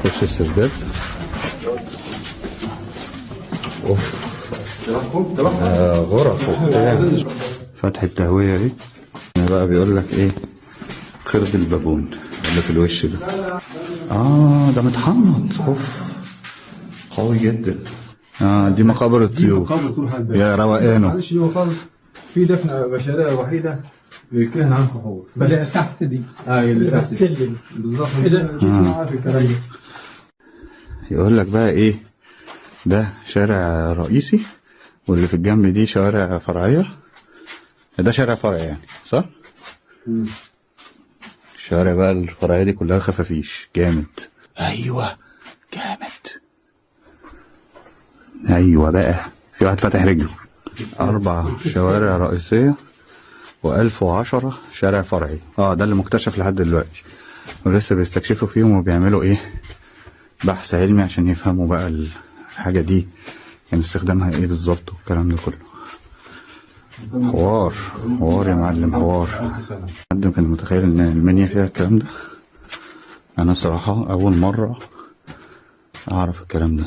خش السرداب. اوف غرف وبتاع. فتحة تهوية اهي. هنا بقى بيقول لك ايه؟ قرد البابون اللي في الوش ده. ده متحنط. اوف قوي جدا. دي مقابر الطيور. يا روقانه. معلش هو خالص في دفنة بشرية وحيدة للكهنة عن خطوة بس تحت دي. اللي تحت السلم بالظبط كده. شفنا عارف الكلام ده. يقول لك بقى ايه؟ ده شارع رئيسي واللي في الجنب دي شوارع فرعية. ده شارع فرعي يعني صح؟ الشوارع بقى الفرعية دي كلها خفافيش جامد. ايوه جامد. ايوه بقى في واحد فاتح رجله. 4 شوارع رئيسية و1010 شارع فرعي. ده اللي مكتشف لحد دلوقتي ولسه بيستكشفوا فيهم وبيعملوا ايه؟ بحث علمي عشان يفهموا بقى الحاجة دي كان استخدامها ايه بالظبط والكلام ده كله. حوار يا معلم حوار. حد كان متخيل ان المنيا فيها الكلام ده؟ انا صراحة اول مرة اعرف الكلام ده.